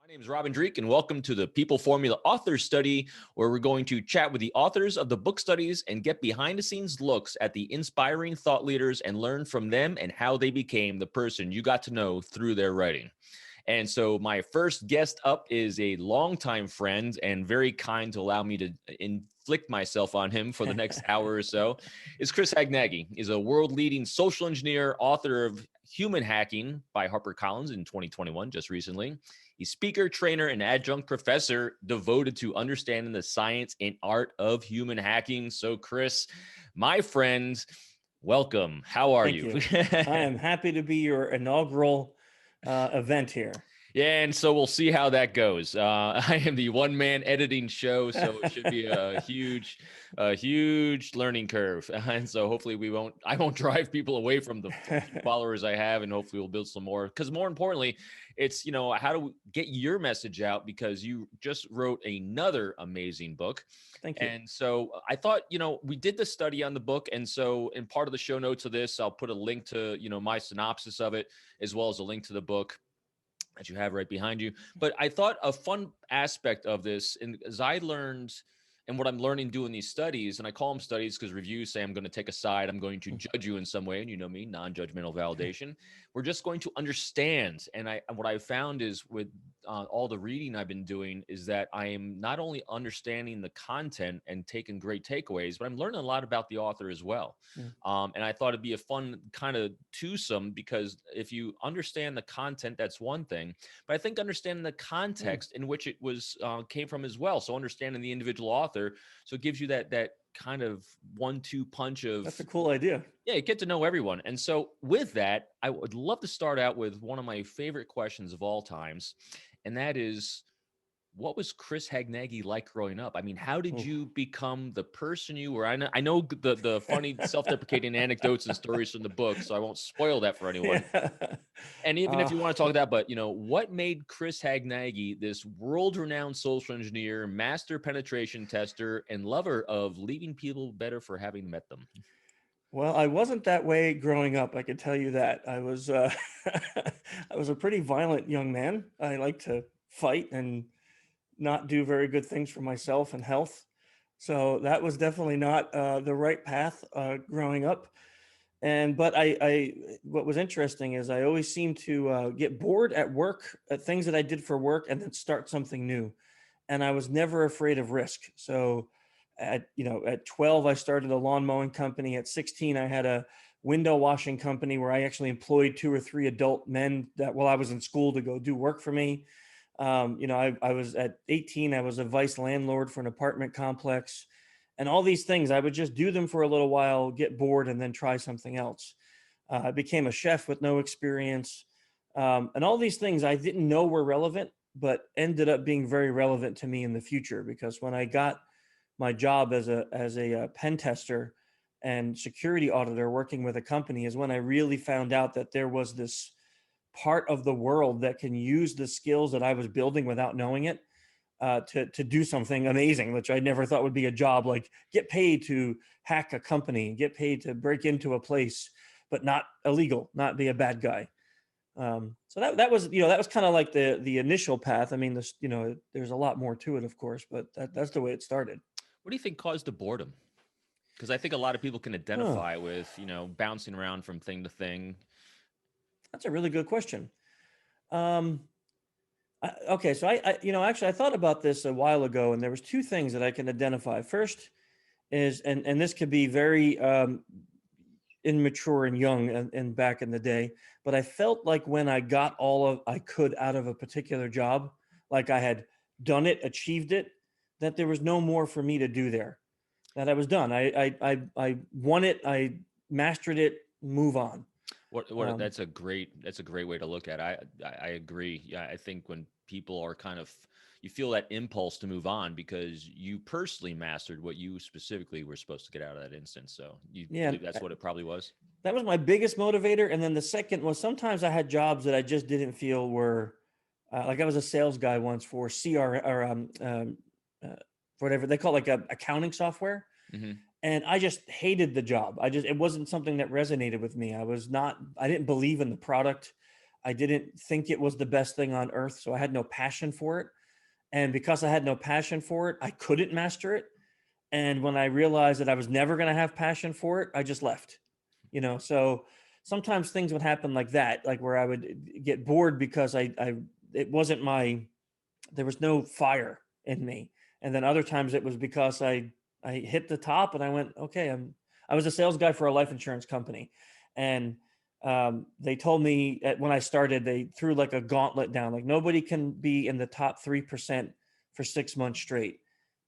My name is Robin Dreeke, and welcome to the People Formula Author Study, where we're going to chat with the authors of the book studies and get behind-the-scenes looks at the inspiring thought leaders and learn from them and how they became the person you got to know through their writing. And so my first guest up is a longtime friend and very kind to allow me to inflict myself on him for the next hour or so. Is Chris Hadnagy. He's a world-leading social engineer, author of Human Hacking by HarperCollins in 2021, just recently. He's speaker, trainer, and adjunct professor devoted to understanding the science and art of human hacking. So, Chris, my friend, welcome. How are you? I am happy to be your inaugural event here. Yeah, and so we'll see how that goes. I am the one-man editing show, so it should be a huge learning curve. And so hopefully I won't drive people away from the followers I have, and hopefully we'll build some more. Because more importantly, it's, how to get your message out, because you just wrote another amazing book. Thank you. And so I thought, we did the study on the book. And so in part of the show notes of this, I'll put a link to, my synopsis of it, as well as a link to the book that you have right behind you. But I thought a fun aspect of this, and as I learned, and what I'm learning doing these studies, and I call them studies because reviews say I'm going to take a side, I'm going to judge you in some way, and you know me, non-judgmental validation. We're just going to understand. And what I found is with all the reading I've been doing is that I am not only understanding the content and taking great takeaways, but I'm learning a lot about the author as well. And I thought it'd be a fun kind of twosome, because if you understand the content, that's one thing, but I think understanding the context in which it was came from as well. So understanding the individual author, so it gives you that kind of 1-2 punch of. That's a cool idea. Yeah, you get to know everyone. And so with that, I would love to start out with one of my favorite questions of all times, and that is, what was Chris Hadnagy like growing up? I mean, how did you become the person you were? I know the funny self-deprecating anecdotes and stories from the book, so I won't spoil that for anyone. Yeah. And even if you want to talk that, but what made Chris Hadnagy this world-renowned social engineer, master penetration tester, and lover of leaving people better for having met them? Well, I wasn't that way growing up. I can tell you that. I was I was a pretty violent young man. I like to fight and not do very good things for myself and health. So that was definitely not the right path growing up. But what was interesting is I always seemed to get bored at work, at things that I did for work, and then start something new. And I was never afraid of risk. So at 12, I started a lawn mowing company. At 16, I had a window washing company where I actually employed 2 or 3 adult men that while I was in school to go do work for me. I was at 18, I was a vice landlord for an apartment complex, and all these things, I would just do them for a little while, get bored, and then try something else. I became a chef with no experience. And all these things I didn't know were relevant, but ended up being very relevant to me in the future, because when I got my job as a pen tester and security auditor working with a company is when I really found out that there was this part of the world that can use the skills that I was building without knowing it to do something amazing, which I never thought would be a job, like get paid to hack a company, get paid to break into a place, but not illegal, not be a bad guy. So that was kind of like the initial path. I mean, there's a lot more to it, of course, but that's the way it started. What do you think caused the boredom? Because I think a lot of people can identify with, bouncing around from thing to thing. That's a really good question. Okay, so actually I thought about this a while ago, and there was 2 things that I can identify. First is, and this could be very immature and young and back in the day, but I felt like when I got all I could out of a particular job, like I had done it, achieved it, that there was no more for me to do there, that I was done. I won it, I mastered it, move on. That's a great way to look at it. I agree. Yeah, I think when people are you feel that impulse to move on because you personally mastered what you specifically were supposed to get out of that instance. So you believe that's what it probably was. That was my biggest motivator. And then the second was, sometimes I had jobs that I just didn't feel were like I was a sales guy once for whatever they call accounting software. Mm-hmm. And I just hated the job. It wasn't something that resonated with me. I didn't believe in the product. I didn't think it was the best thing on earth. So I had no passion for it. And because I had no passion for it, I couldn't master it. And when I realized that I was never going to have passion for it, I just left, so sometimes things would happen like that, like where I would get bored because it wasn't there was no fire in me. And then other times it was because I hit the top and I went, okay, I was a sales guy for a life insurance company. And they told me when I started, they threw like a gauntlet down, like nobody can be in the top 3% for 6 months straight.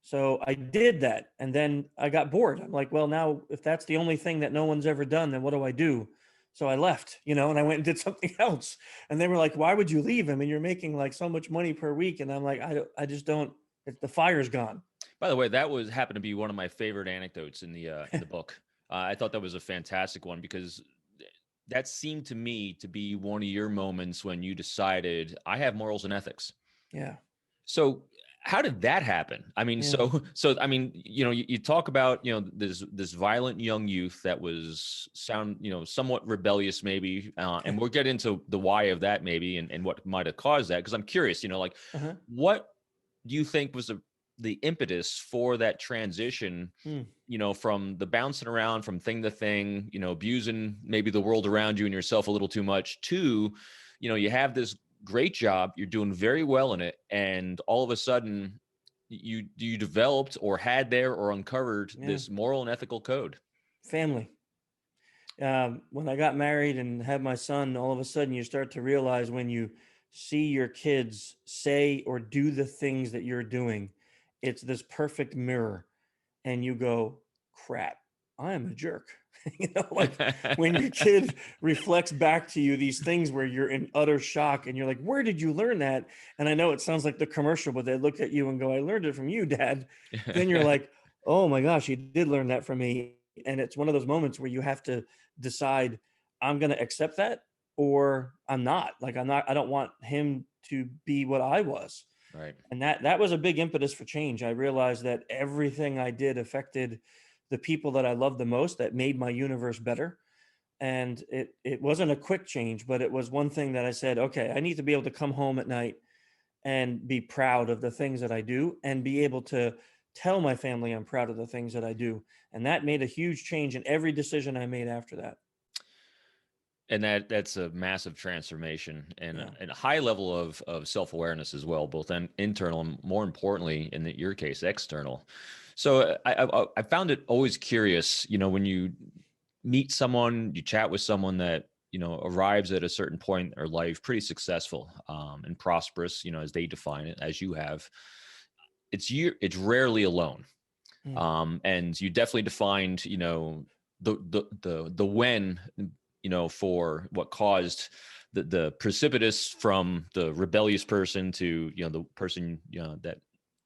So I did that. And then I got bored. I'm like, well, now if that's the only thing that no one's ever done, then what do I do? So I left, and I went and did something else. And they were like, why would you leave? I mean, you're making like so much money per week. And I'm like, I just don't, the fire's gone. By the way, that happened to be one of my favorite anecdotes in the book. I thought that was a fantastic one because that seemed to me to be one of your moments when you decided I have morals and ethics. Yeah. So how did that happen? I mean, Yeah. so I mean, you talk about, this violent young youth that was somewhat rebellious maybe. And we'll get into the why of that maybe and what might have caused that. Cause I'm curious, like what do you think was the impetus for that transition, from the bouncing around from thing to thing, abusing maybe the world around you and yourself a little too much to, you have this great job, you're doing very well in it, and all of a sudden you developed or had there or uncovered this moral and ethical code. Family. When I got married and had my son, all of a sudden you start to realize when you see your kids say or do the things that you're doing, it's this perfect mirror, and you go, crap, I am a jerk. Like when your kid reflects back to you these things where you're in utter shock and you're like, where did you learn that? And I know it sounds like the commercial, but they look at you and go, I learned it from you, Dad. Then you're like, oh my gosh, you did learn that from me. And it's one of those moments where you have to decide, I'm going to accept that or I'm not. Like I don't want him to be what I was. Right. And that was a big impetus for change. I realized that everything I did affected the people that I loved the most, that made my universe better. And it wasn't a quick change, but it was one thing that I said, okay, I need to be able to come home at night and be proud of the things that I do and be able to tell my family I'm proud of the things that I do. And that made a huge change in every decision I made after that. And that's a massive transformation and a high level of self-awareness as well, both internal and more importantly, in your case, external. So I found it always curious, when you meet someone, you chat with someone that, arrives at a certain point in their life, pretty successful and prosperous, as they define it, as you have. It's rarely alone. And you definitely defined, the when, for what caused the precipitous from the rebellious person to, the person, that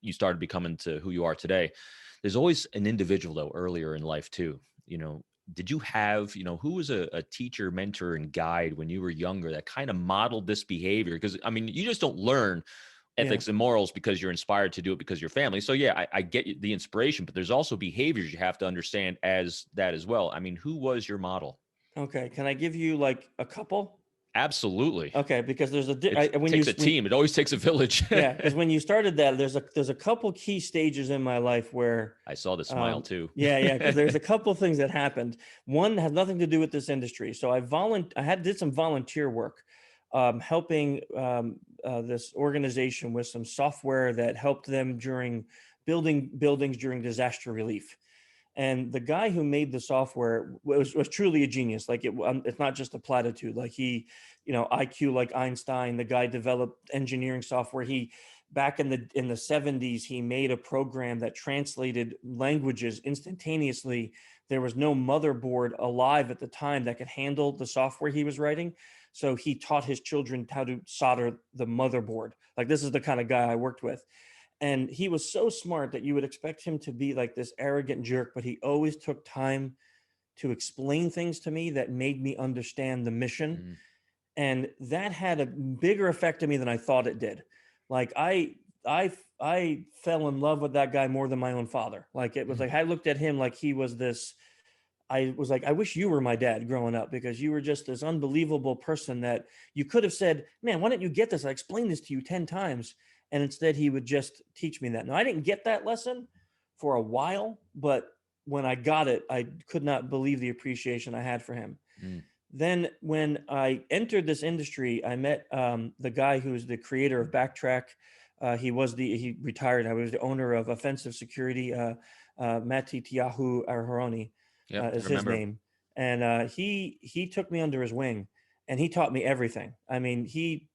you started becoming to who you are today. There's always an individual though earlier in life too. Did you have, who was a teacher, mentor, and guide when you were younger that kind of modeled this behavior? Because I mean, you just don't learn ethics and morals because you're inspired to do it because of your family. So yeah, I get the inspiration, but there's also behaviors you have to understand as that as well. I mean, who was your model? Okay. Can I give you like a couple? Absolutely. Okay. Because there's It takes a team. It always takes a village. Yeah. Because when you started that, there's a couple key stages in my life where I saw the smile too. Yeah. Because there's a couple things that happened. One has nothing to do with this industry. So I did some volunteer work, helping this organization with some software that helped them during building buildings during disaster relief. And the guy who made the software was truly a genius. Like it's not just a platitude. Like he, IQ like Einstein. The guy developed engineering software. He back in the 70s, he made a program that translated languages instantaneously. There was no motherboard alive at the time that could handle the software he was writing. So he taught his children how to solder the motherboard. Like this is the kind of guy I worked with. And he was so smart that you would expect him to be like this arrogant jerk, but he always took time to explain things to me that made me understand the mission. And that had a bigger effect on me than I thought it did. Like I fell in love with that guy more than my own father. Like it was like I looked at him like he was this I was like, I wish you were my dad growing up, because you were just this unbelievable person that you could have said, man, why don't you get this? I explained this to you 10 times. And instead he would just teach me that. Now, I didn't get that lesson for a while, but when I got it, I could not believe the appreciation I had for him. Mm. Then when I entered this industry, I met the guy who's the creator of Backtrack. He retired. I was the owner of Offensive Security, Mati Tiahu Arharoni Yep, I is his remember. name. And he took me under his wing, and he taught me everything. I mean, he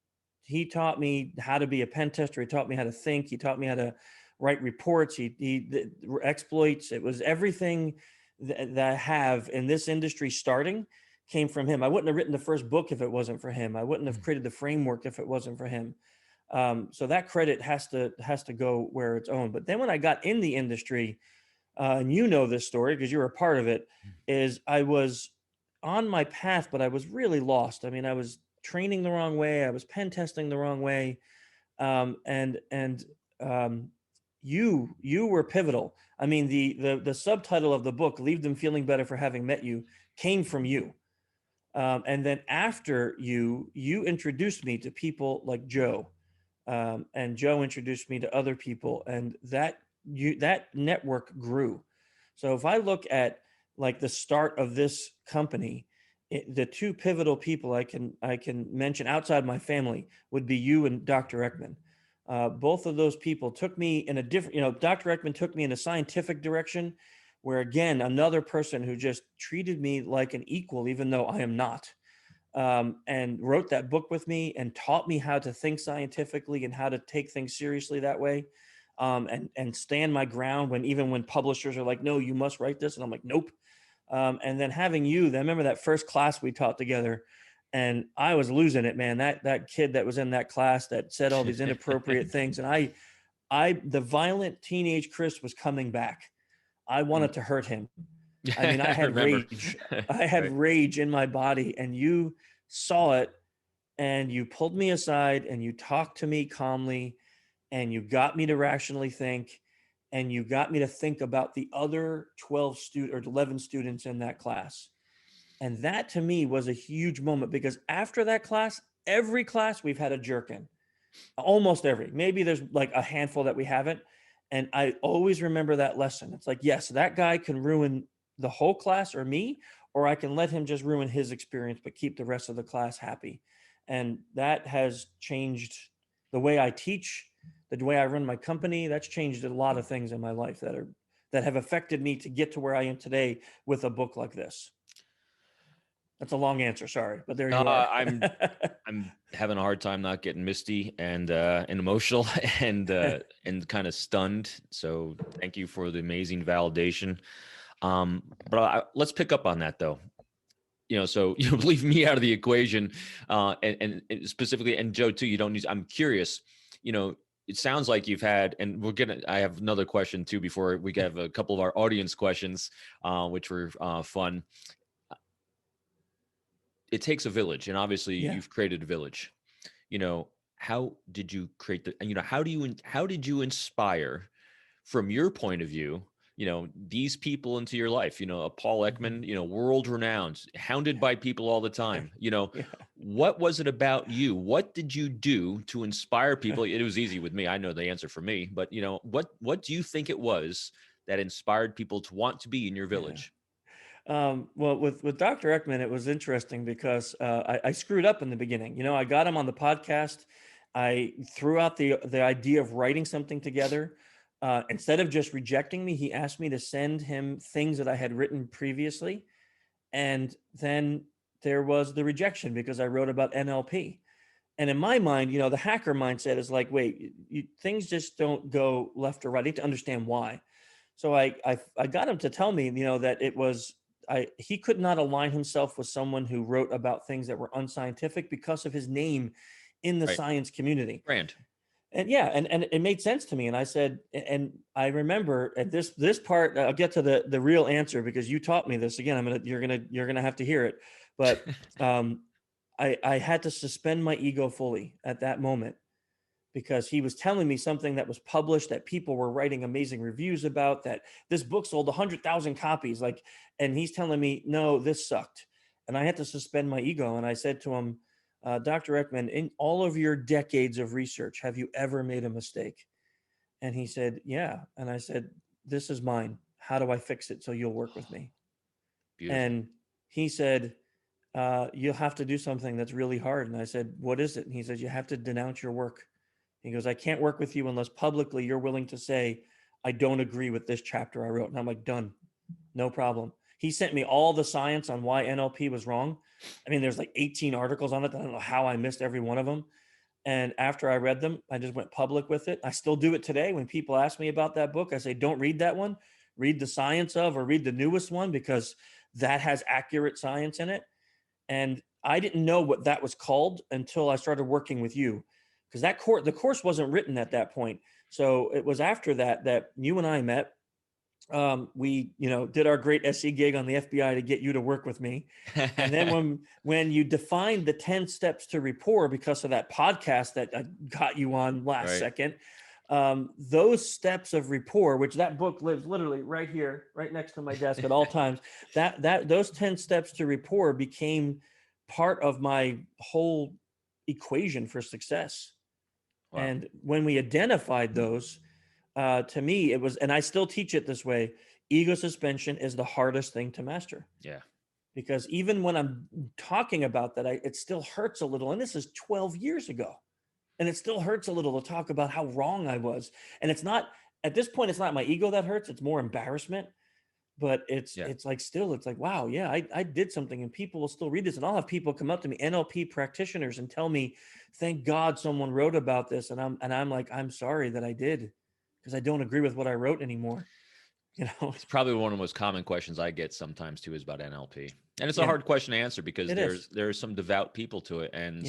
taught me how to be a pen tester. He taught me how to think. He taught me how to write reports. The exploits. It was everything that I have in this industry starting came from him. I wouldn't have written the first book if it wasn't for him. I wouldn't have created the framework if it wasn't for him. So that credit has to go where it's owned. But then when I got in the industry, and you know this story because you were a part of it, is I was on my path, but I was really lost. I mean, I was training the wrong way. I was pen testing the wrong way. And you were pivotal. I mean, the subtitle of the book, Leave Them Feeling Better for Having Met You, came from you. And then after you introduced me to people like Joe, and Joe introduced me to other people, and that network grew. So if I look at like the start of this company, the two pivotal people I can mention outside my family would be you and Dr. Ekman. Both of those people took me in a different, Dr. Ekman took me in a scientific direction, where again, another person who just treated me like an equal, even though I am not, and wrote that book with me and taught me how to think scientifically and how to take things seriously that way, and stand my ground even when publishers are like, no, you must write this. And I'm like, nope. And then having you, I remember that first class we taught together, and I was losing it, man. That kid that was in that class that said all these inappropriate things. And the violent teenage Chris was coming back. I wanted to hurt him. I mean, I I had remember. rage. I had Right. rage in my body, and you saw it, and you pulled me aside and you talked to me calmly, and you got me to rationally think, and you got me to think about the other 12 or 11 students in that class. And that to me was a huge moment, because after that class, every class we've had a jerk in. Almost every. Maybe there's like a handful that we haven't. And I always remember that lesson. It's like, yes, that guy can ruin the whole class or me, or I can let him just ruin his experience, but keep the rest of the class happy. And that has changed the way I teach, the way I run my company. That's changed a lot of things in my life that have affected me to get to where I am today with a book like this. That's a long answer, sorry, but there you are. I'm having a hard time not getting misty and emotional and kind of stunned. So thank you for the amazing validation. Let's pick up on that though. So you leave me out of the equation, and specifically, and Joe too. You don't need. I'm curious. It sounds like you've had, and I have another question too before we have a couple of our audience questions, which were fun. It takes a village, and obviously Yeah. you've created a village. How did you create how did you inspire, from your point of view, these people into your life, a Paul Ekman, world renowned, hounded by people all the time, Yeah. what was it about you? What did you do to inspire people? It was easy with me. I know the answer for me, but what do you think it was that inspired people to want to be in your village? Well, with Dr. Ekman, it was interesting because I screwed up in the beginning. I got him on the podcast. I threw out the idea of writing something together. Instead of just rejecting me, he asked me to send him things that I had written previously. And then there was the rejection because I wrote about NLP. And in my mind, the hacker mindset is like, wait, things just don't go left or right. I need to understand why. So I got him to tell me, that it was, he could not align himself with someone who wrote about things that were unscientific because of his name in the Right. science community. Brand. And yeah, and it made sense to me. And I said, and I remember at this part, I'll get to the real answer because you taught me this again. You're gonna have to hear it. But I had to suspend my ego fully at that moment because he was telling me something that was published that people were writing amazing reviews about, that this book sold 100,000 copies. Like, and he's telling me, no, this sucked. And I had to suspend my ego. And I said to him, Dr. Ekman, in all of your decades of research, have you ever made a mistake? And he said, yeah. And I said, this is mine. How do I fix it so you'll work with me? Beautiful. And he said, you'll have to do something that's really hard. And I said, what is it? And he says, you have to denounce your work. He goes, I can't work with you unless publicly you're willing to say, I don't agree with this chapter I wrote. And I'm like, done, no problem. He sent me all the science on why NLP was wrong. I mean, there's like 18 articles on it. I don't know how I missed every one of them. And after I read them, I just went public with it. I still do it today. When people ask me about that book, I say, don't read that one. Read the science of, or read the newest one, because that has accurate science in it. And I didn't know what that was called until I started working with you, because the course wasn't written at that point. So it was after that you and I met. We, did our great SE gig on the FBI to get you to work with me. And then when you defined the 10 steps to rapport, because of that podcast that I got you on last second, those steps of rapport, which that book lives literally right here, right next to my desk at all times, those 10 steps to rapport became part of my whole equation for success. Wow. And when we identified those, to me, it was, and I still teach it this way, ego suspension is the hardest thing to master. Yeah. Because even when I'm talking about that, it still hurts a little. And this is 12 years ago. And it still hurts a little to talk about how wrong I was. And it's not, at this point, it's not my ego that hurts. It's more embarrassment. But it's like, wow, yeah, I did something, and people will still read this. And I'll have people come up to me, NLP practitioners, and tell me, thank God someone wrote about this. And I'm like, I'm sorry that I did, because I don't agree with what I wrote anymore. It's probably one of the most common questions I get sometimes too, is about NLP. And it's a hard question to answer, because there's some devout people to it. And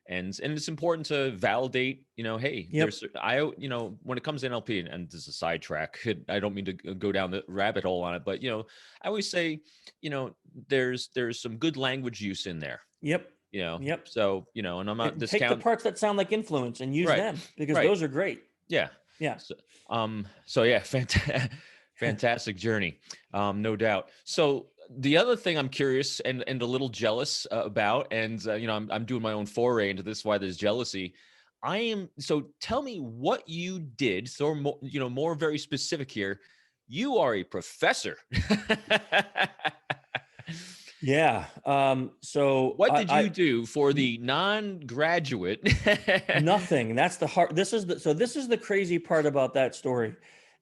and it's important to validate, hey, when it comes to NLP, and this is a sidetrack, I don't mean to go down the rabbit hole on it, but, I always say, there's some good language use in there. Yep. So, and I'm not discounting. Take the parts that sound like influence and use them, because those are great. Yeah. Yeah. So yeah, fantastic journey. No doubt. So the other thing I'm curious and a little jealous about, and I'm doing my own foray into this, why there's jealousy. So tell me what you did. So more very specific here. You are a professor. Yeah. So what did you do for the non-graduate? Nothing. That's the hard. This is the crazy part about that story,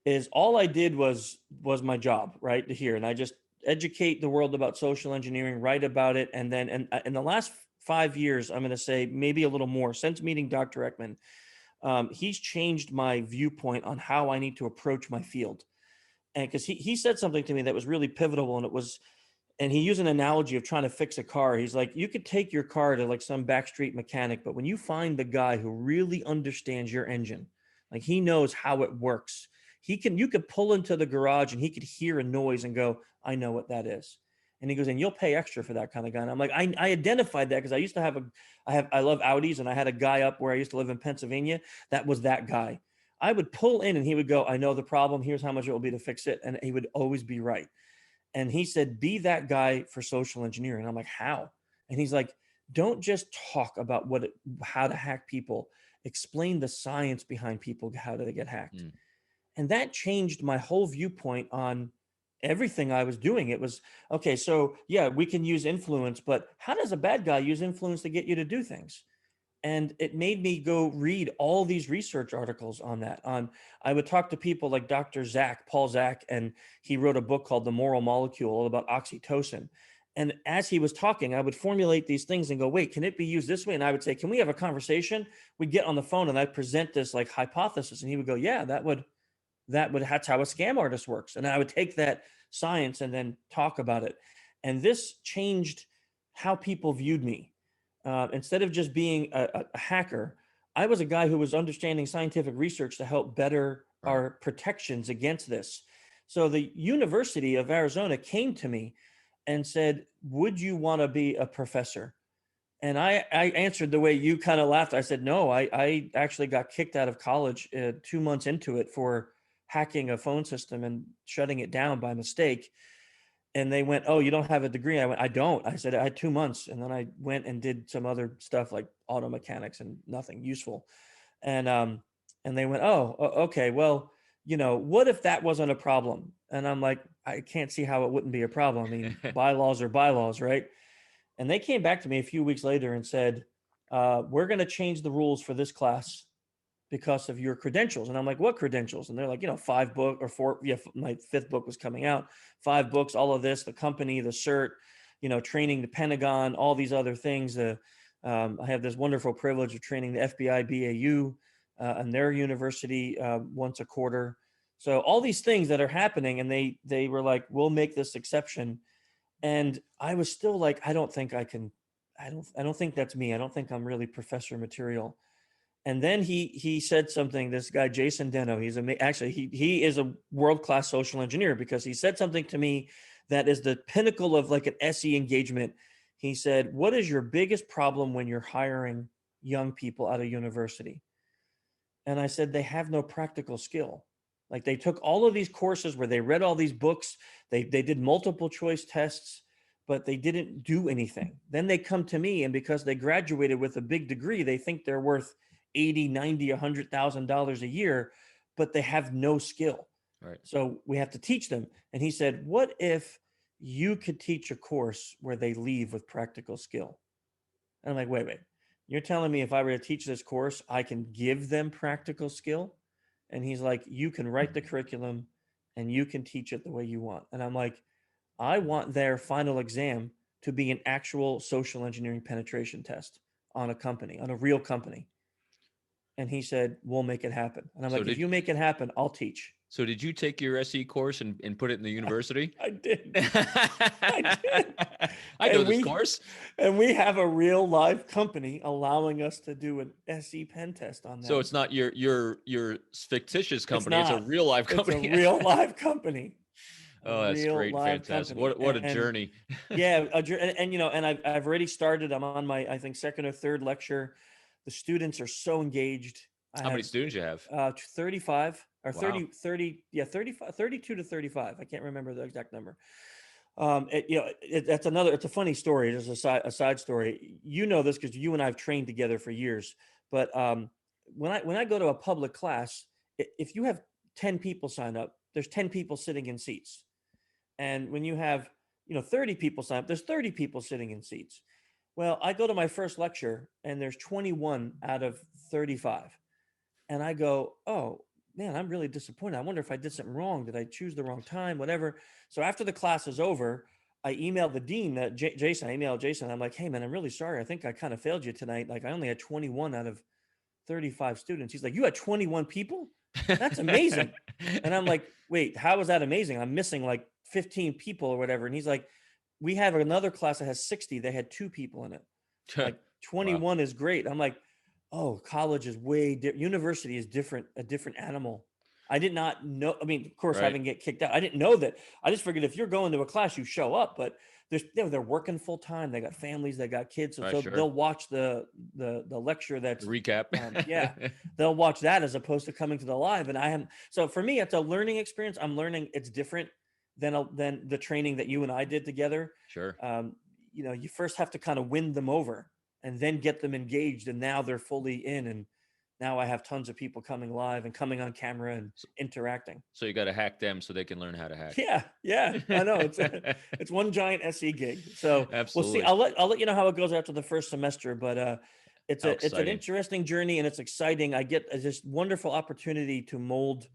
is all I did was my job, right here. And I just educate the world about social engineering, write about it. And then, in the last 5 years, I'm going to say maybe a little more, since meeting Dr. Ekman, he's changed my viewpoint on how I need to approach my field. And because he said something to me that was really pivotal, and he used an analogy of trying to fix a car. He's like, you could take your car to like some backstreet mechanic, but when you find the guy who really understands your engine, like he knows how it works, you could pull into the garage and he could hear a noise and go, I know what that is. And he goes, and you'll pay extra for that kind of guy. And I'm like, I identified that, because I used to I love Audis, and I had a guy up where I used to live in Pennsylvania. That was that guy. I would pull in and he would go, I know the problem. Here's how much it will be to fix it. And he would always be right. And he said, be that guy for social engineering. I'm like, how? And he's like, don't just talk about how to hack people. Explain the science behind people, how do they get hacked? Mm. And that changed my whole viewpoint on everything I was doing. It was, okay, so yeah, we can use influence, but how does a bad guy use influence to get you to do things? And it made me go read all these research articles on that. I would talk to people like Dr. Paul Zak, and he wrote a book called The Moral Molecule, all about oxytocin. And as he was talking, I would formulate these things and go, wait, can it be used this way? And I would say, can we have a conversation? We'd get on the phone and I'd present this like hypothesis. And he would go, yeah, that's how a scam artist works. And I would take that science and then talk about it. And this changed how people viewed me. Instead of just being a hacker, I was a guy who was understanding scientific research to help better our protections against this. So the University of Arizona came to me and said, would you want to be a professor? And I answered the way you kind of laughed. I said, no, I actually got kicked out of college 2 months into it for hacking a phone system and shutting it down by mistake. And they went, oh, you don't have a degree. I went, I don't. I said, I had 2 months. And then I went and did some other stuff like auto mechanics and nothing useful. And they went, oh, okay, well, what if that wasn't a problem? And I'm like, I can't see how it wouldn't be a problem. I mean, bylaws are bylaws, right? And they came back to me a few weeks later and said, we're going to change the rules for this class because of your credentials. And I'm like, what credentials? And they're like, 5 book or 4. Yeah, my 5th book was coming out, 5 books, all of this, the company, the cert, training the Pentagon, all these other things. I have this wonderful privilege of training the FBI BAU and their university once a quarter. So all these things that are happening, and they were like, we'll make this exception. And I was still like, I don't think I can. I don't think that's me. I don't think I'm really professor material. And then he said something. This guy Jason Deno, actually he is a world-class social engineer, because he said something to me that is the pinnacle of like an SE engagement. He said, "What is your biggest problem when you're hiring young people out of university?" And I said, "They have no practical skill. Like, they took all of these courses where they read all these books, they did multiple choice tests, but they didn't do anything. Then they come to me, and because they graduated with a big degree, they think they're worth 80, 90, $100,000 a year, but they have no skill. Right. So we have to teach them." And he said, "What if you could teach a course where they leave with practical skill?" And I'm like, wait. You're telling me if I were to teach this course, I can give them practical skill? And he's like, you can write the curriculum and you can teach it the way you want. And I'm like, I want their final exam to be an actual social engineering penetration test on a company, on a real company. And he said, we'll make it happen. And I'm like, if you make it happen, I'll teach. So did you take your SE course and put it in the university? I did. I did. I know this course. And we have a real live company allowing us to do an SE pen test on that. So it's not your fictitious company. It's a real live company. It's a real live company. Oh, that's great. Fantastic. What a journey. Yeah. And I've already started. I'm on my, I think, 2nd or 3rd lecture. The students are so engaged. How many students you have? 35 or Wow. 30, 35, 32 to 35. I can't remember the exact number. It's a funny story. There's a side story. You know this because you and I have trained together for years. But when I go to a public class, if you have 10 people sign up, there's 10 people sitting in seats. And when you have 30 people sign up, there's 30 people sitting in seats. Well, I go to my first lecture and there's 21 out of 35. And I go, oh man, I'm really disappointed. I wonder if I did something wrong. Did I choose the wrong time? Whatever. So after the class is over, I emailed the dean, Jason. I emailed Jason. I'm like, hey man, I'm really sorry. I think I kind of failed you tonight. Like, I only had 21 out of 35 students. He's like, you had 21 people? That's amazing. And I'm like, wait, how is that amazing? I'm missing like 15 people or whatever. And he's like, we have another class that has 60. They had 2 people in it. Like 21 wow. is great. I'm like, oh, college is way different. University is different, a different animal. I did not know. I mean, of course, right. Having get kicked out, I didn't know that. I just figured if you're going to a class, you show up, but they're working full time. They got families, they got kids. So, so sure. They'll watch the lecture that's recap. Yeah. They'll watch that as opposed to coming to the live. And so for me, it's a learning experience. I'm learning it's different than the training that you and I did together. Sure. You first have to kind of win them over and then get them engaged. And now they're fully in. And now I have tons of people coming live and coming on camera and interacting. So you got to hack them so they can learn how to hack. Yeah. I know it's one giant SE gig. So absolutely. We'll see. I'll let you know how it goes after the first semester, but it's an interesting journey and it's exciting. I get this wonderful opportunity to mold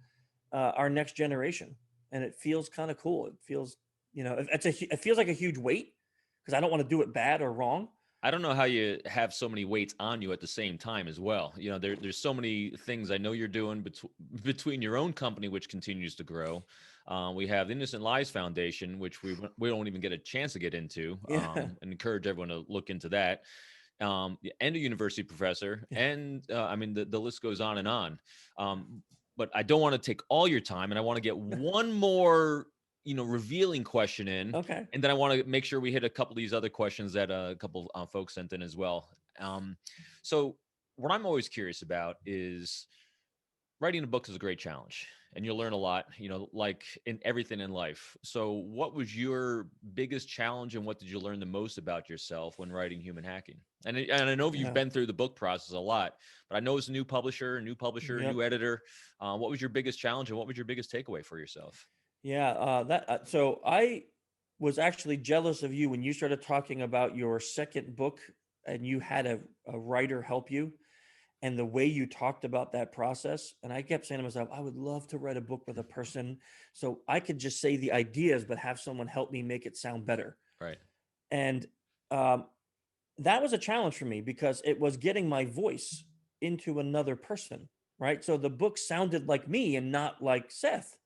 our next generation. And it feels kind of cool. It feels, it feels like a huge weight because I don't want to do it bad or wrong. I don't know how you have so many weights on you at the same time as well. There's so many things I know you're doing between your own company, which continues to grow. We have the Innocent Lives Foundation, which we don't even get a chance to get into, and encourage everyone to look into that. And a university professor, and the list goes on and on. But I don't want to take all your time, and I want to get one more revealing question in, Okay. and then I want to make sure we hit a couple of these other questions that a couple folks sent in as well. So what I'm always curious about is writing a book is a great challenge, and you'll learn a lot, like in everything in life. So what was your biggest challenge, and what did you learn the most about yourself when writing Human Hacking? And I know you've Yeah. been through the book process a lot, but I know it's a new publisher, Yep. new editor. What was your biggest challenge, and what was your biggest takeaway for yourself? Yeah. So I was actually jealous of you when you started talking about your second book and you had a writer help you, and the way you talked about that process. And I kept saying to myself, I would love to write a book with a person so I could just say the ideas, but have someone help me make it sound better. Right. And um, that was a challenge for me because it was getting my voice into another person, right? So the book sounded like me and not like Seth.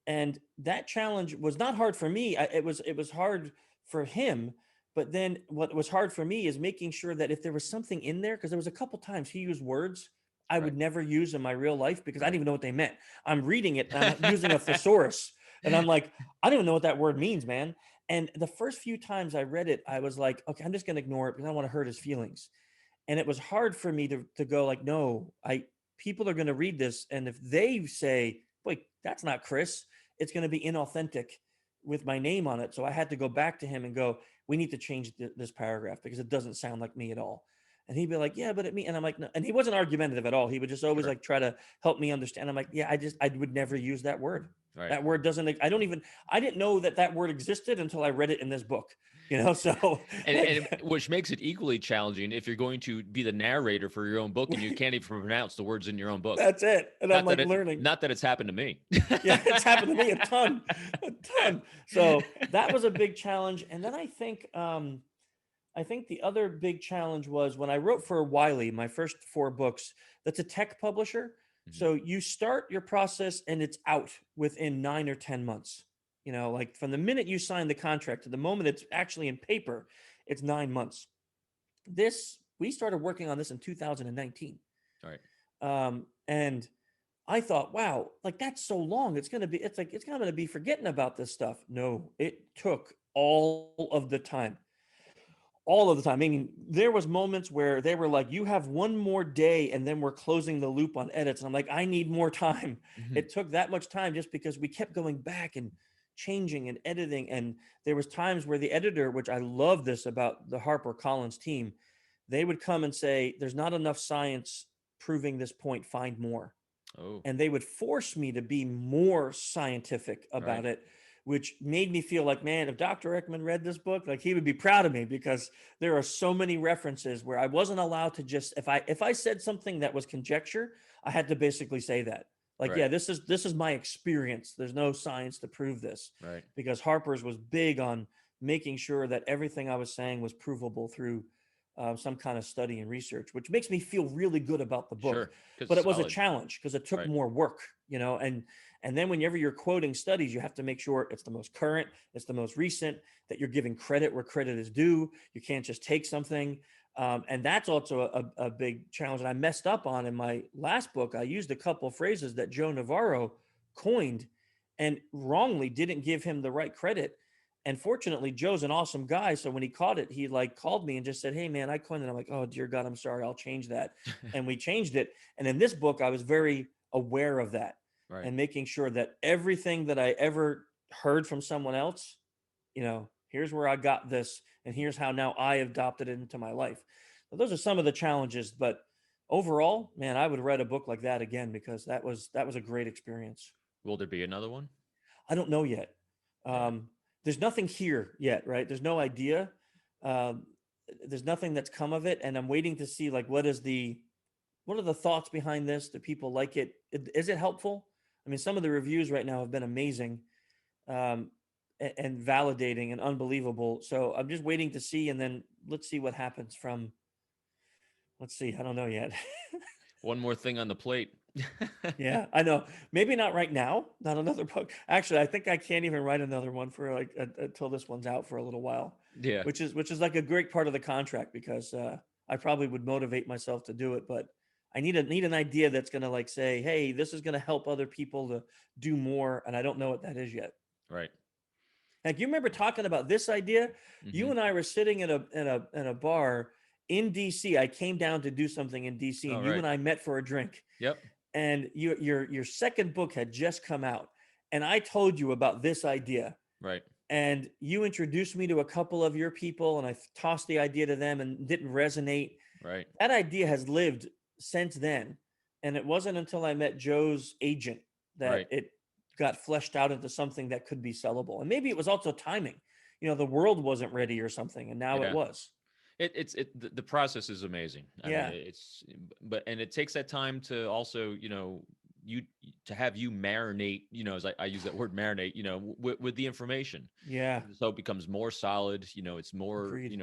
And that challenge was not hard for me. It was hard for him. But then what was hard for me is making sure that if there was something in there, because there was a couple times he used words I Right. would never use in my real life because I didn't Right. even know what they meant. I'm reading it and I'm using a thesaurus, and I'm like, I don't even know what that word means, man. And the first few times I read it, I was like, okay, I'm just gonna ignore it because I don't want to hurt his feelings. And it was hard for me to go like, no, I people are gonna read this, and if they say, wait, that's not Chris, it's gonna be inauthentic with my name on it. So I had to go back to him and go, we need to change this paragraph because it doesn't sound like me at all. And he'd be like, yeah, but it me. And I'm like, no. And he wasn't argumentative at all. He would just always Sure. like try to help me understand. I'm like, yeah, I would never use that word. Right. That word doesn't, I didn't know that word existed until I read it in this book, So And like, which makes it equally challenging if you're going to be the narrator for your own book and you can't even pronounce the words in your own book. that's it. And I'm like learning. Not that it's happened to me. Yeah, it's happened to me a ton, a ton. So that was a big challenge. And then I think the other big challenge was when I wrote for Wiley, my first four books. That's a tech publisher. Mhm. So you start your process and it's out within 9 or 10 months. Like from the minute you sign the contract to the moment it's actually in paper, it's 9 months. We started working on this in 2019. All right. And I thought, wow, like that's so long. It's going to be forgetting about this stuff. No, it took all of the time. Meaning there was moments where they were like, you have one more day and then we're closing the loop on edits. And I'm like, I need more time. Mhm. It took that much time just because we kept going back and changing and editing. And there was times where the editor, which I love this about the Harper Collins team, they would come and say, there's not enough science proving this point, find more. Oh, And they would force me to be more scientific right. about it, which made me feel like, man, if Dr. Ekman read this book, like he would be proud of me because there are so many references where I wasn't allowed to just if I said something that was conjecture, I had to basically say that. Like, Right. yeah, this is my experience. There's no science to prove this, Right. because Harper's was big on making sure that everything I was saying was provable through some kind of study and research, which makes me feel really good about the book. Sure. Because But it's it was a solid. challenge because it took Right. more work, and then whenever you're quoting studies, you have to make sure it's the most current, it's the most recent, that you're giving credit where credit is due. You can't just take something. And that's also a big challenge that I messed up on in my last book. I used a couple of phrases that Joe Navarro coined and wrongly didn't give him the right credit. And fortunately, Joe's an awesome guy. So when he caught it, he like called me and just said, hey, man, I coined it. I'm like, oh, dear God, I'm sorry. I'll change that. And we changed it. And in this book, I was very aware of that Right. and making sure that everything that I ever heard from someone else, here's where I got this. And here's how now I adopted it into my life. So those are some of the challenges. But overall, man, I would write a book like that again because that was a great experience. Will there be another one? I don't know yet. Yeah. There's nothing here yet, right? There's no idea. Um, there's nothing that's come of it, and I'm waiting to see like what are the thoughts behind this? Do people like it? Is it helpful? I mean, some of the reviews right now have been amazing, um, and validating and unbelievable. So I'm just waiting to see, and then let's see what happens from. Let's see. I don't know yet. One more thing on the plate. Yeah, I know. Maybe not right now. Not another book. Actually, I think I can't even write another one for like until this one's out for a little while, Yeah. which is like a great part of the contract because I probably would motivate myself to do it, but I need an idea that's going to like say, hey, this is going to help other people to do more, and I don't know what that is yet. Right. Like, you remember talking about this idea? You Hmm. and I were sitting in a bar in DC. I came down to do something in DC, and All you right. and I met for a drink. Yep. And your second book had just come out, and I told you about this idea. Right. And you introduced me to a couple of your people, and I tossed the idea to them and didn't resonate. Right. That idea has lived since then. And it wasn't until I met Joe's agent that Right. it got fleshed out into something that could be sellable. And maybe it was also timing. The world wasn't ready or something, and now it Yeah. was. The process is amazing. I mean, Yeah. but it takes that time to also, you to have you marinate, as I use that word marinate, with the information. Yeah. So it becomes more solid, it's more, Agreed.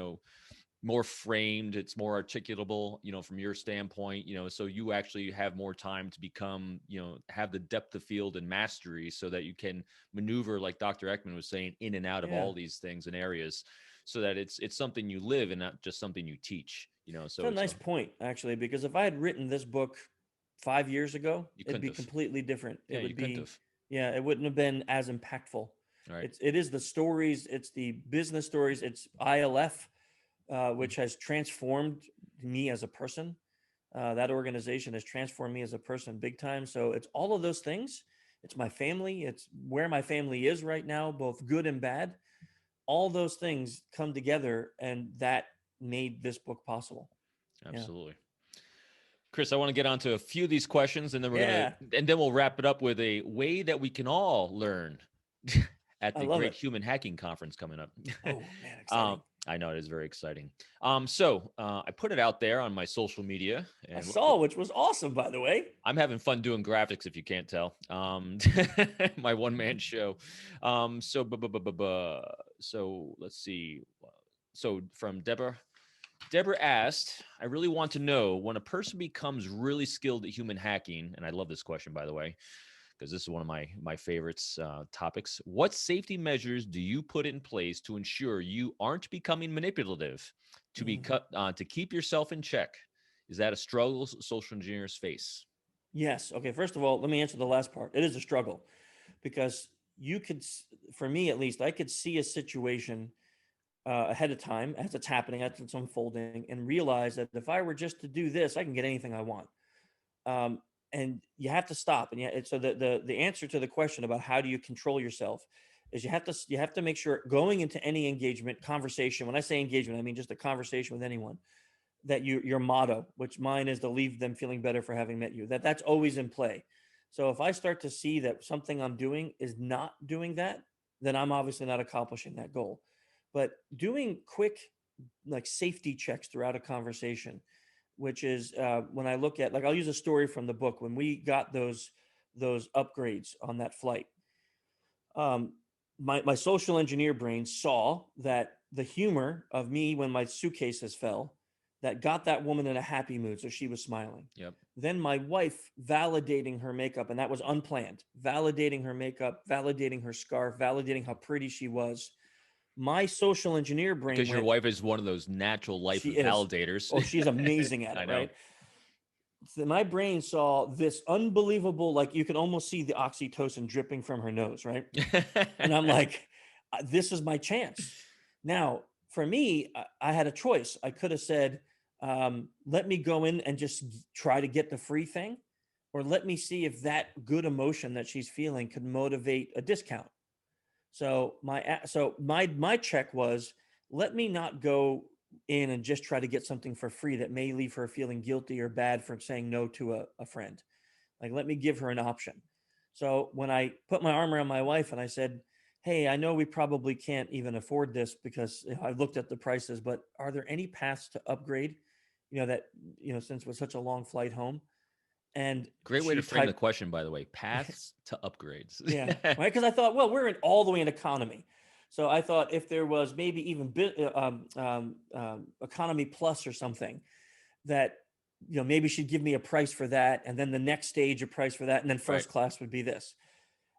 more framed, it's more articulable, from your standpoint, so you actually have more time to become, have the depth of field and mastery so that you can maneuver, like Dr. Ekman was saying, in and out of Yeah. all these things and areas, so that it's something you live and not just something you teach, It's a so nice point, actually, because if I had written this book 5 years ago, you it'd couldn't be have. completely different. Yeah, It you would couldn't be, have. yeah, it wouldn't have been as impactful. Right. It is the stories, it's the business stories, it's ILF, which has transformed me as a person. That organization has transformed me as a person big time. So it's all of those things. It's my family. It's where my family is right now, both good and bad. All those things come together, and that made this book possible. Yeah. Absolutely. Chris, I want to get onto a few of these questions, and then Yeah. we'll wrap it up with a way that we can all learn at I the love Great it. Human Hacking Conference coming up. Oh, man, exciting. I know it is very exciting. I put it out there on my social media, I and saw, which was awesome, by the way. I'm having fun doing graphics, if you can't tell. My one man show. So let's see. So from Deborah. Deborah asked, I really want to know when a person becomes really skilled at human hacking, and I love this question, by the way, because this is one of my favorites topics. What safety measures do you put in place to ensure you aren't becoming manipulative, to keep yourself in check? Is that a struggle social engineers face? Yes. Okay. First of all, let me answer the last part. It is a struggle because for me at least, I could see a situation ahead of time as it's happening, as it's unfolding, and realize that if I were just to do this, I can get anything I want. And you have to stop. And so the answer to the question about how do you control yourself is you have to make sure going into any engagement conversation. When I say engagement, I mean just a conversation with anyone, that your motto, which mine is to leave them feeling better for having met you, that's always in play. So if I start to see that something I'm doing is not doing that, then I'm obviously not accomplishing that goal. But doing quick, like, safety checks throughout a conversation, which is when I look at, like, I'll use a story from the book. When we got those upgrades on that flight, um, my social engineer brain saw that the humor of me when my suitcases fell, that got that woman in a happy mood, so she was smiling. Yep. Then my wife validating her makeup, and that was unplanned, validating her makeup, validating her scarf, validating how pretty she was. My social engineer brain Because your went, wife is one of those natural life she is. validators. Oh, she's amazing at I it, know. right? So my brain saw this unbelievable, like, you can almost see the oxytocin dripping from her nose, right? And I'm like, this is my chance. Now, for me, I had a choice. I could have said, let me go in and just try to get the free thing, or let me see if that good emotion that she's feeling could motivate a discount. So my check was, let me not go in and just try to get something for free that may leave her feeling guilty or bad for saying no to a friend. Like, let me give her an option. So when I put my arm around my wife and I said, hey, I know we probably can't even afford this because I looked at the prices, but are there any paths to upgrade? That, since it was such a long flight home. And Great way to she frame the typed, question, by the way. Paths to upgrades. yeah, right. Because I thought, well, we're in all the way in economy. So I thought if there was maybe even economy plus or something, that, maybe she'd give me a price for that, and then the next stage a price for that, and then Right. first class would be this.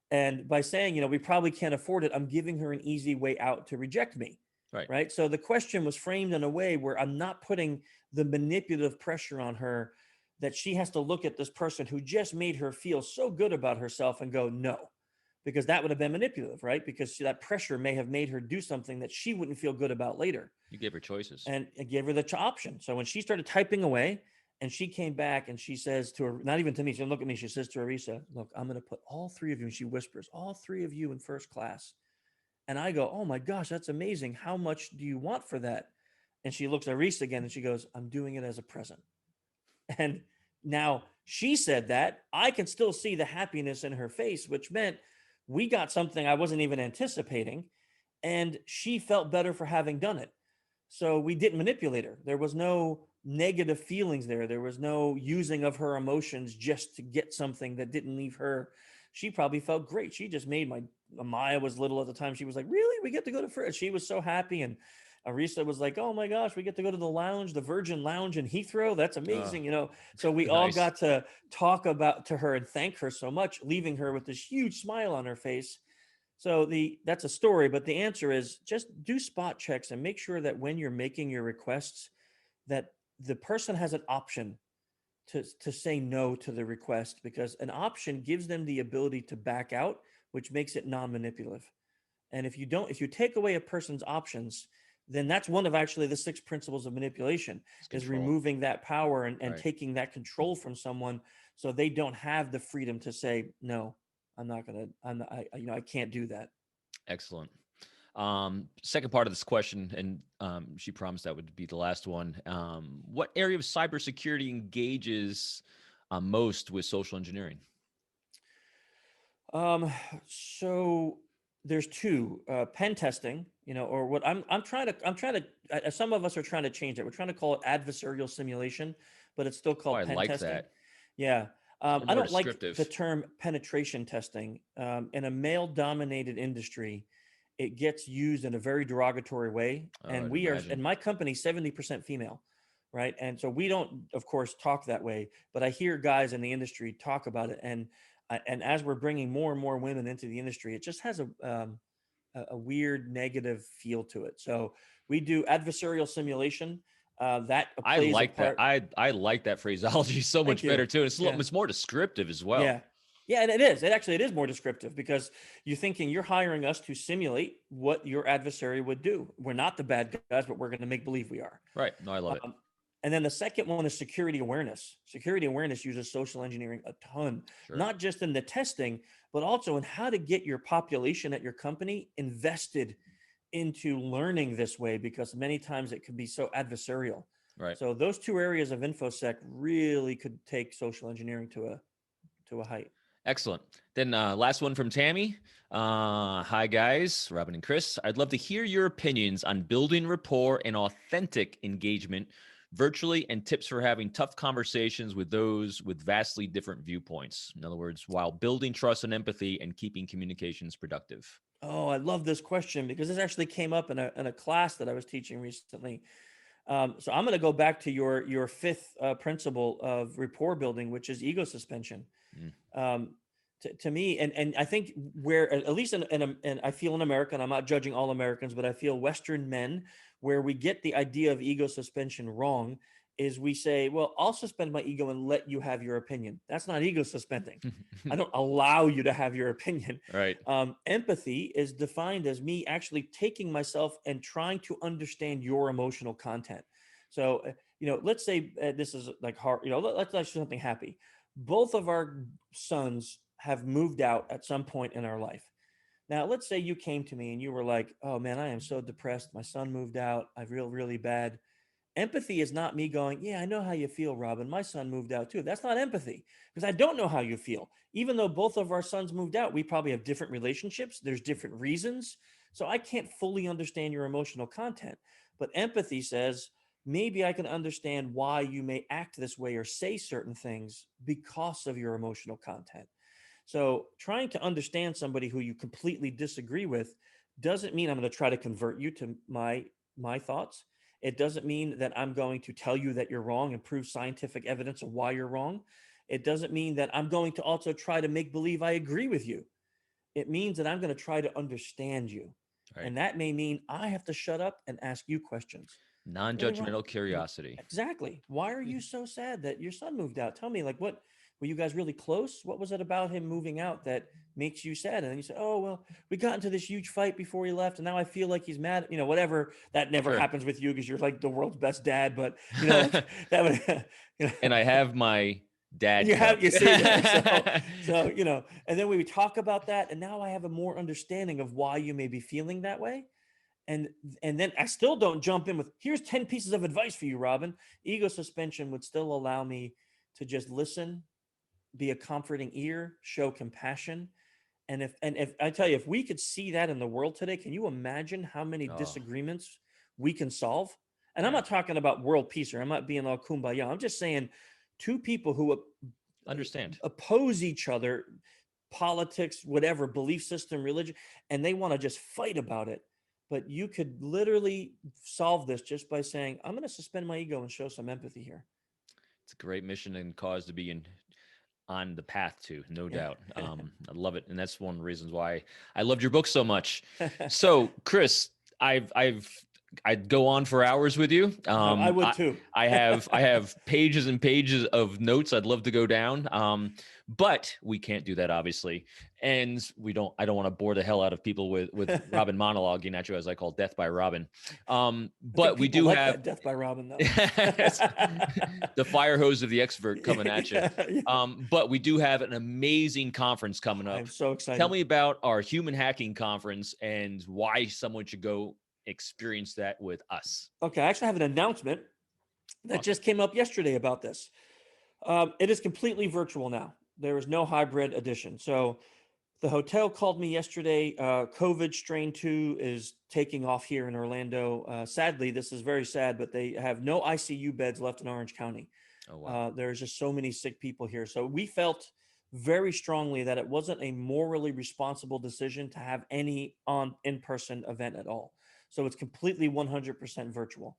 And by saying, we probably can't afford it, I'm giving her an easy way out to reject me. Right. Right. So the question was framed in a way where I'm not putting the manipulative pressure on her that she has to look at this person who just made her feel so good about herself and go, no. because that would have been manipulative, right? Because that pressure may have made her do something that she wouldn't feel good about later. You gave her choices. And it gave her the option. So when she started typing away and she came back and she says to her, not even to me, she didn't look at me, she says to Arisa, look, I'm going to put all three of you, and she whispers, all three of you in first class. And I go, oh my gosh, that's amazing. How much do you want for that? And she looks at Arisa again and she goes, I'm doing it as a present. And now she said that. I can still see the happiness in her face, which meant we got something I wasn't even anticipating. And she felt better for having done it. So we didn't manipulate her. There was no negative feelings there. There was no using of her emotions just to get something that didn't leave her. She probably felt great. She just made Maya was little at the time. She was like, really? We get to go to first. She was so happy. And Arisa was like, oh my gosh, we get to go to the lounge, the Virgin Lounge in Heathrow. That's amazing. So we all Nice. got to talk about to her and thank her so much, leaving her with this huge smile on her face. So that's a story, but the answer is just do spot checks and make sure that when you're making your requests, that the person has an option to say no to the request, because an option gives them the ability to back out, which makes it non-manipulative. And if you take away a person's options, then that's one of actually the 6 principles of manipulation, is removing that power and Right. taking that control from someone, so they don't have the freedom to say, no, I can't do that. Excellent. Second part of this question, and she promised that would be the last one. What area of cybersecurity engages most with social engineering? So there's 2, pen testing, or what I'm trying to, some of us are trying to change it. We're trying to call it adversarial simulation, but it's still called I pen like testing. that. Yeah. More I don't like descriptive. the term penetration testing. In a male dominated industry, it gets used in a very derogatory way. And I'd we are, imagine. in my company, 70% female. Right. And so we don't, of course, talk that way, but I hear guys in the industry talk about it. And as we're bringing more and more women into the industry, it just has a weird negative feel to it. So we do adversarial simulation. That I plays a like that. part. I like that phraseology so Thank much you. better too. It's Yeah. it's more descriptive as well. Yeah. Yeah, and it is. It is more descriptive, because you're thinking you're hiring us to simulate what your adversary would do. We're not the bad guys, but we're going to make believe we are. Right. No, I love it. And then the second one is security awareness. Security awareness uses social engineering a ton, Sure. not just in the testing, but also in how to get your population at your company invested into learning this way, because many times it can be so adversarial. Right. So those 2 areas of InfoSec really could take social engineering to a height. Excellent. Then last one from Tammy. Hi, guys, Robin and Chris. I'd love to hear your opinions on building rapport and authentic engagement virtually, and tips for having tough conversations with those with vastly different viewpoints. In other words, while building trust and empathy and keeping communications productive. Oh, I love this question, because this actually came up in a class that I was teaching recently. So I'm going to go back to your 5th principle of rapport building, which is ego suspension. To me, and I think where, at least in I feel in America, and I'm not judging all Americans, but I feel Western men, where we get the idea of ego suspension wrong, is we say, well, I'll suspend my ego and let you have your opinion. That's not ego suspending. I don't allow you to have your opinion. Right. Empathy is defined as me actually taking myself and trying to understand your emotional content. So, let's say this is like hard, let's do something happy. Both of our sons have moved out at some point in our life. Now, let's say you came to me and you were like, oh man, I am so depressed. My son moved out. I feel really bad. Empathy is not me going, yeah, I know how you feel, Robin. My son moved out too. That's not empathy, because I don't know how you feel. Even though both of our sons moved out, we probably have different relationships. There's different reasons. So I can't fully understand your emotional content. But empathy says, maybe I can understand why you may act this way or say certain things because of your emotional content. So trying to understand somebody who you completely disagree with doesn't mean I'm going to try to convert you to my thoughts. It doesn't mean that I'm going to tell you that you're wrong and prove scientific evidence of why you're wrong. It doesn't mean that I'm going to also try to make believe I agree with you. It means that I'm going to try to understand you. Right. And that may mean I have to shut up and ask you questions. Non-judgmental curiosity. Exactly. Why are you so sad that your son moved out? Tell me, like, what were you guys really close? What was it about him moving out that makes you sad? And then you said, oh, well, we got into this huge fight before he left. And now I feel like he's mad, whatever. That never Sure. happens with you because you're like the world's best dad. But, like that would, And I have my dad cup. you see there. So, and then we talk about that. And now I have a more understanding of why you may be feeling that way. And then I still don't jump in with, here's 10 pieces of advice for you, Robin. Ego suspension would still allow me to just listen, be a comforting ear, show compassion. And if I tell you, if we could see that in the world today, can you imagine how many Oh, disagreements we can solve? And I'm yeah. not talking about world peace, or I'm not being all kumbaya. I'm just saying two people who Understand. oppose each other, politics, whatever, belief system, religion, and they want to just fight about it. But you could literally solve this just by saying, I'm going to suspend my ego and show some empathy here. It's a great mission and cause to be on the path to, no Yeah. doubt. I love it. And that's one of the reasons why I loved your book so much. So Chris, I'd go on for hours with you. I would too. I have pages and pages of notes I'd love to go down. But we can't do that, obviously. And I don't want to bore the hell out of people with Robin monologuing at you, as I call Death by Robin. But we do like have that Death by Robin, though. the fire hose of the expert coming at you. Yeah. But we do have an amazing conference coming up. I'm so excited. Tell me about our human hacking conference and why someone should go experience that with us. Okay, I actually have an announcement that just came up yesterday about this. It is completely virtual now. There is no hybrid edition. So the hotel called me yesterday. COVID strain 2 is taking off here in Orlando. Sadly, this is very sad, but they have no ICU beds left in Orange County. Oh, wow. There's just so many sick people here. So we felt very strongly that it wasn't a morally responsible decision to have any in-person event at all. So it's completely 100% virtual.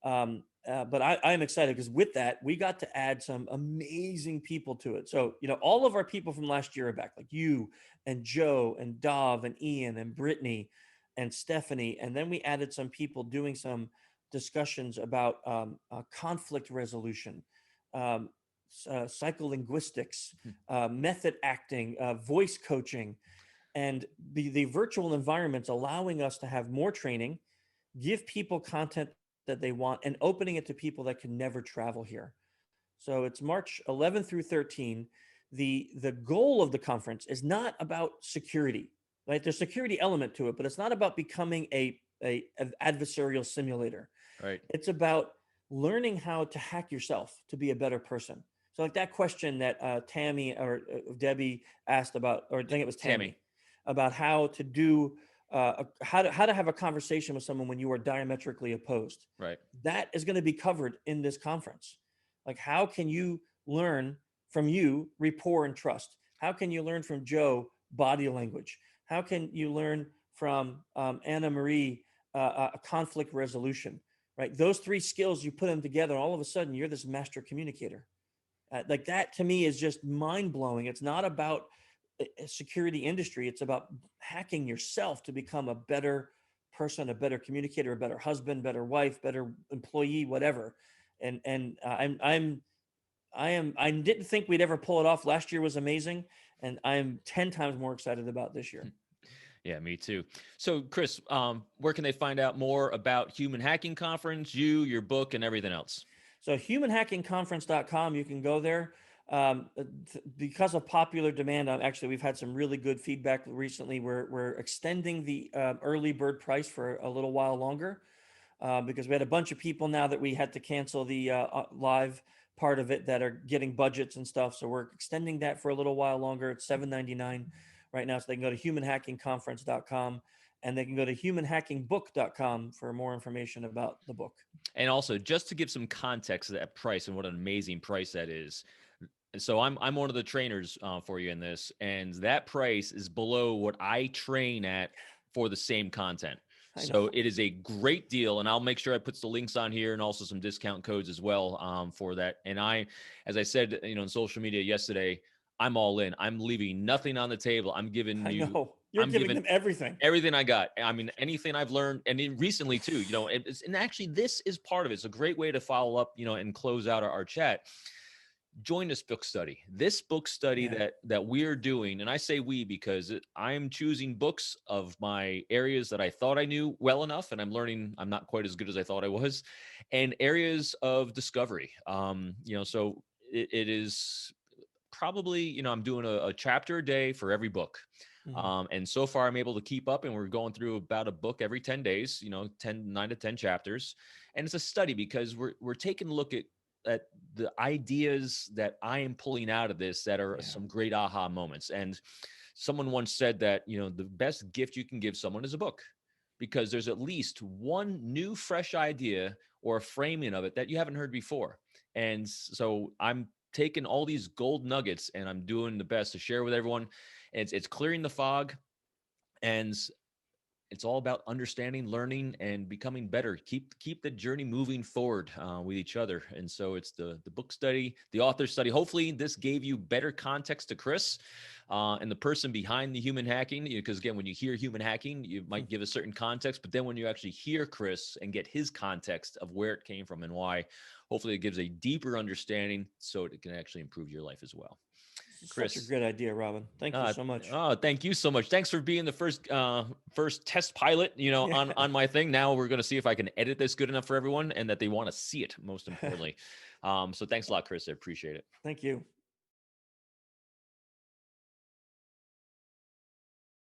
But I'm excited because with that, we got to add some amazing people to it. So, all of our people from last year are back, like you and Joe and Dov and Ian and Brittany and Stephanie. And then we added some people doing some discussions about conflict resolution, psycholinguistics, method acting, voice coaching, and the virtual environments allowing us to have more training, give people content that they want, and opening it to people that can never travel here. So it's March 11 through 13. The goal of the conference is not about security, right? There's security element to it, but it's not about becoming an adversarial simulator. Right. It's about learning how to hack yourself to be a better person. So like that question that Tammy or Debbie asked about, or I think it was Tammy. About how to do how to have a conversation with someone when you are diametrically opposed. Right. That is going to be covered in this conference. Like, how can you learn from you rapport and trust? How can you learn from Joe body language? How can you learn from Anna Marie conflict resolution? Right. Those three skills, you put them together, and all of a sudden you're this master communicator. Like that to me is just mind blowing. It's not about a security industry. It's about hacking yourself to become a better person, a better communicator, a better husband, better wife, better employee, whatever. And I didn't think we'd ever pull it off. Last year was amazing, and I'm 10 times more excited about this year. Yeah, me too. So Chris, where can they find out more about Human Hacking Conference, your book, and everything else? So humanhackingconference.com, you can go there. Because of popular demand, we've had some really good feedback recently. We're extending the early bird price for a little while longer because we had a bunch of people now that we had to cancel the live part of it that are getting budgets and stuff. So we're extending that for a little while longer. It's $7.99 right now. So they can go to humanhackingconference.com, and they can go to humanhackingbook.com for more information about the book. And also, just to give some context to that price and what an amazing price that is. So I'm one of the trainers for you in this, and that price is below what I train at for the same content. So it is a great deal, and I'll make sure I put the links on here and also some discount codes as well for that. And as I said, in social media yesterday, I'm all in. I'm leaving nothing on the table. I'm giving you. You're giving them everything. Everything I got. I mean, anything I've learned, and recently too. And actually, this is part of it. It's a great way to follow up, and close out our chat. join this book study. This book study Yeah. that we're doing, and I say we because I'm choosing books of my areas that I thought I knew well enough, and I'm learning I'm not quite as good as I thought I was, and areas of discovery. So it is probably, I'm doing a chapter a day for every book. Mhm. And so far I'm able to keep up, and we're going through about a book every 10 days, 9 to 10 chapters. And it's a study because we're taking a look at the ideas that I am pulling out of this that are Yeah. some great aha moments. And someone once said that, the best gift you can give someone is a book, because there's at least one new fresh idea or a framing of it that you haven't heard before. And so I'm taking all these gold nuggets and I'm doing the best to share with everyone. And it's clearing the fog, and it's all about understanding, learning, and becoming better. Keep the journey moving forward with each other. And so it's the book study, the author study. Hopefully, this gave you better context to Chris and the person behind the human hacking. Because again, when you hear human hacking, you might give a certain context, but then when you actually hear Chris and get his context of where it came from and why, hopefully, it gives a deeper understanding so it can actually improve your life as well. Such a Chris, great idea, Robin. Thank you so much. thank you so much. Thanks for being the first test pilot, Yeah. on my thing. Now we're going to see if I can edit this good enough for everyone and that they want to see it, most importantly. So thanks a lot, Chris. I appreciate it. Thank you.